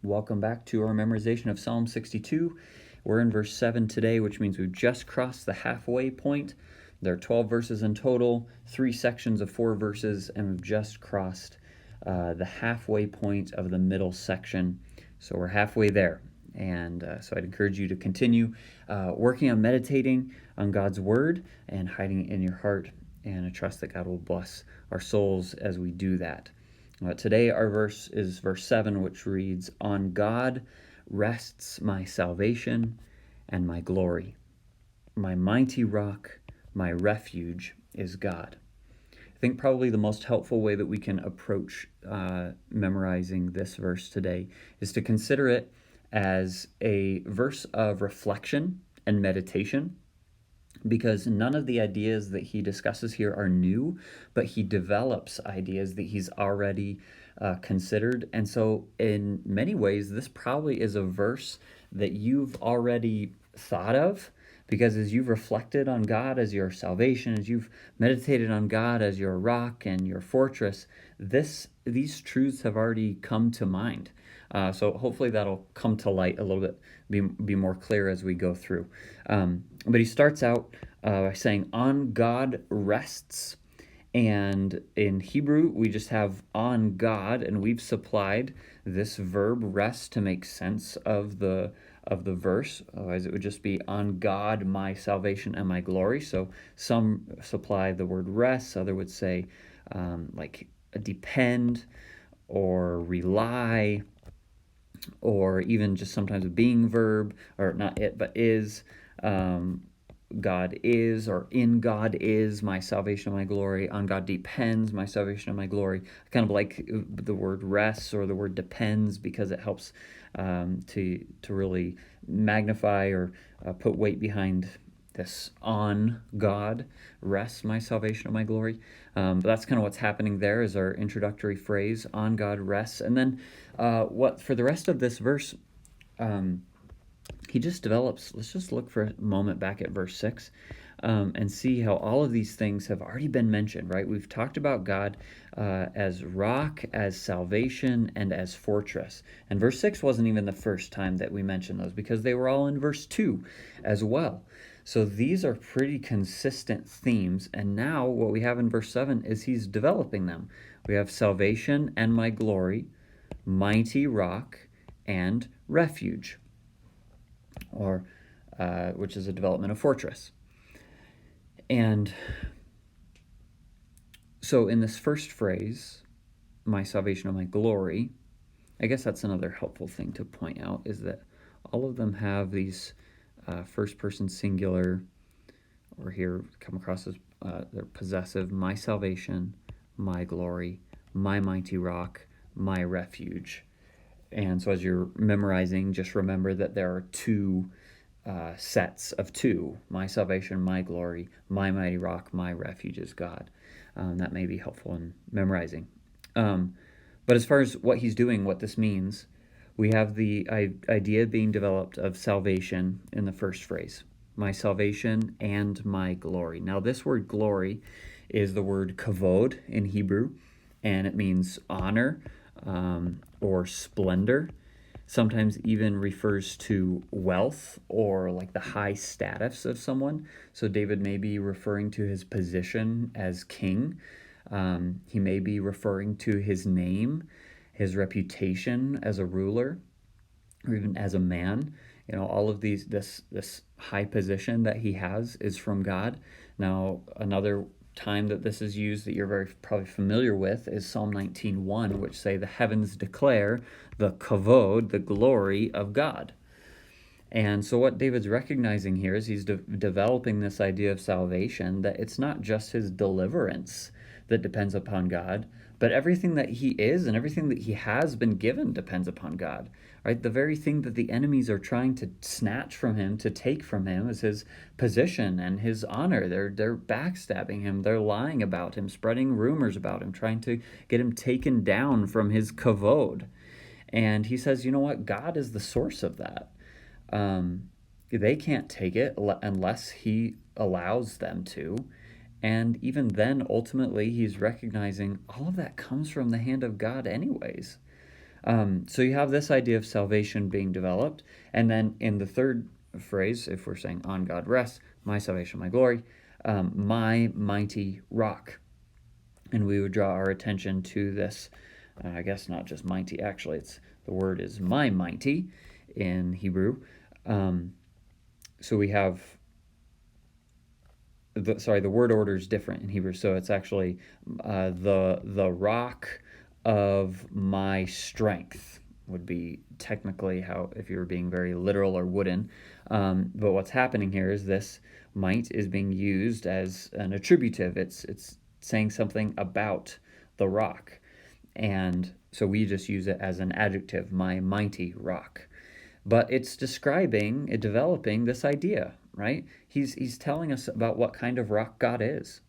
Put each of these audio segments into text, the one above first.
Welcome back to our memorization of Psalm 62. We're in verse 7 today, which means we've just crossed the halfway point. There are 12 verses in total, 3 sections of 4 verses, and we've just crossed the halfway point of the middle section. So we're halfway there. And so I'd encourage you to continue working on meditating on God's word and hiding it in your heart. And I trust that God will bless our souls as we do that. Today our verse is verse 7, which reads, "On God rests my salvation and my glory. My mighty rock, my refuge is God." I think probably the most helpful way that we can approach memorizing this verse today is to consider it as a verse of reflection and meditation, because none of the ideas that he discusses here are new, but he develops ideas that he's already considered. And so in many ways, this probably is a verse that you've already thought of, because as you've reflected on God as your salvation, as you've meditated on God as your rock and your fortress, these truths have already come to mind. So hopefully that'll come to light a little bit, be more clear as we go through. But he starts out by saying, "On God rests." And in Hebrew, we just have "on God," and we've supplied this verb rest to make sense of the verse. Otherwise, it would just be "on God, my salvation and my glory." So some supply the word rest. Other would say like depend or rely, or even just sometimes a being verb, or not it, but is. God is, or in God is my salvation and my glory. On God depends my salvation and my glory. I kind of like the word rests or the word depends, because it helps to really magnify or put weight behind this. On God rests my salvation and my glory. But that's kind of what's happening there is our introductory phrase, on God rests. And then what for the rest of this verse, he just develops. Let's just look for a moment back at verse 6 and see how all of these things have already been mentioned, right? We've talked about God as rock, as salvation, and as fortress. And verse 6 wasn't even the first time that we mentioned those, because they were all in verse 2 as well. So these are pretty consistent themes. And now what we have in verse 7 is he's developing them. We have salvation and my glory, mighty rock, and refuge, or which is a development of fortress. And so in this first phrase, my salvation and my glory, I guess that's another helpful thing to point out, is that all of them have these first person singular, or here come across as they're possessive: my salvation, my glory, my mighty rock, my refuge. And so as you're memorizing, just remember that there are two sets of two: my salvation, my glory, my mighty rock, my refuge is God. That may be helpful in memorizing. But as far as what he's doing, what this means, we have the idea being developed of salvation in the first phrase: my salvation and my glory. Now, this word glory is the word kavod in Hebrew, and it means honor or splendor. Sometimes even refers to wealth or like the high status of someone. So David may be referring to his position as king. He may be referring to his name, his reputation as a ruler, or even as a man. All of these, this high position that he has is from God. Now, another time that this is used that you're very probably familiar with is Psalm 19:1, which say the heavens declare the kavod, the glory of God. And so what David's recognizing here is he's developing this idea of salvation, that it's not just his deliverance that depends upon God, but everything that he is and everything that he has been given depends upon God, right? The very thing that the enemies are trying to snatch from him, to take from him, is his position and his honor. They're backstabbing him. They're lying about him, spreading rumors about him, trying to get him taken down from his kavod. And he says, you know what? God is the source of that. They can't take it unless he allows them to. And even then, ultimately, he's recognizing all of that comes from the hand of God anyways. So you have this idea of salvation being developed. And then in the third phrase, if we're saying on God rests, my salvation, my glory, my mighty rock. And we would draw our attention to this, I guess not just mighty, actually, the word is my mighty in Hebrew. So we have, the word order is different in Hebrew. So it's actually the rock of my strength would be technically how, if you were being very literal or wooden. But what's happening here is this might is being used as an attributive. It's saying something about the rock. And so we just use it as an adjective, my mighty rock. But it's developing this idea, right? He's telling us about what kind of rock God is.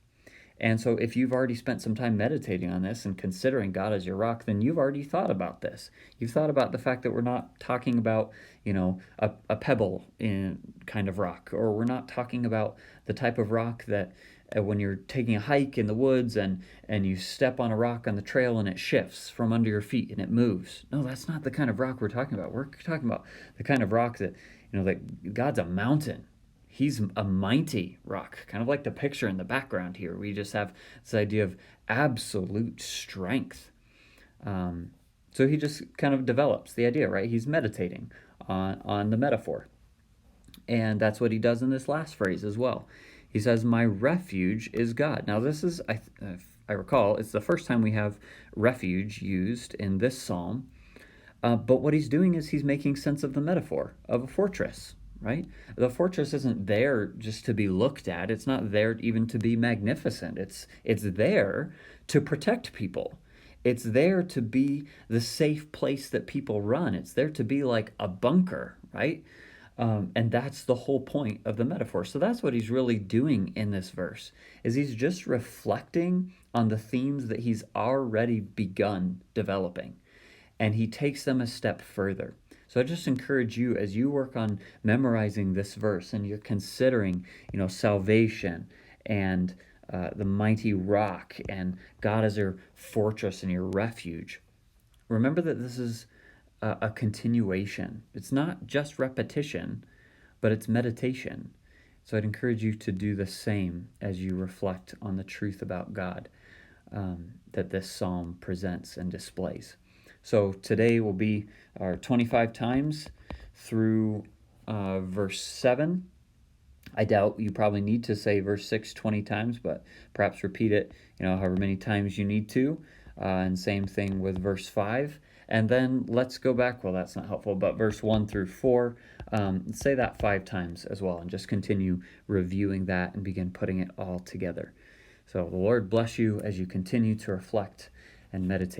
And so if you've already spent some time meditating on this and considering God as your rock, then you've already thought about this. You've thought about the fact that we're not talking about, a pebble in kind of rock, or we're not talking about the type of rock that when you're taking a hike in the woods and you step on a rock on the trail and it shifts from under your feet and it moves. No, that's not the kind of rock we're talking about. We're talking about the kind of rock that, that God's a mountain. He's a mighty rock, kind of like the picture in the background here. We just have this idea of absolute strength. So he just kind of develops the idea, right? He's meditating on the metaphor. And that's what he does in this last phrase as well. He says, my refuge is God. Now this is, I recall, it's the first time we have refuge used in this psalm. But what he's doing is he's making sense of the metaphor of a fortress, right? The fortress isn't there just to be looked at. It's not there even to be magnificent. It's there to protect people. It's there to be the safe place that people run. It's there to be like a bunker, right? And that's the whole point of the metaphor. So that's what he's really doing in this verse, is he's just reflecting on the themes that he's already begun developing. And he takes them a step further. So I just encourage you, as you work on memorizing this verse and you're considering, salvation and the mighty rock and God as your fortress and your refuge, remember that this is a continuation. It's not just repetition, but it's meditation. So I'd encourage you to do the same as you reflect on the truth about God that this psalm presents and displays. So today will be our 25 times through verse 7. I doubt you probably need to say verse 6 20 times, but perhaps repeat it, however many times you need to. And same thing with verse 5. And then let's go back. Well, that's not helpful, but verse 1 through 4, say that 5 times as well, and just continue reviewing that and begin putting it all together. So the Lord bless you as you continue to reflect and meditate.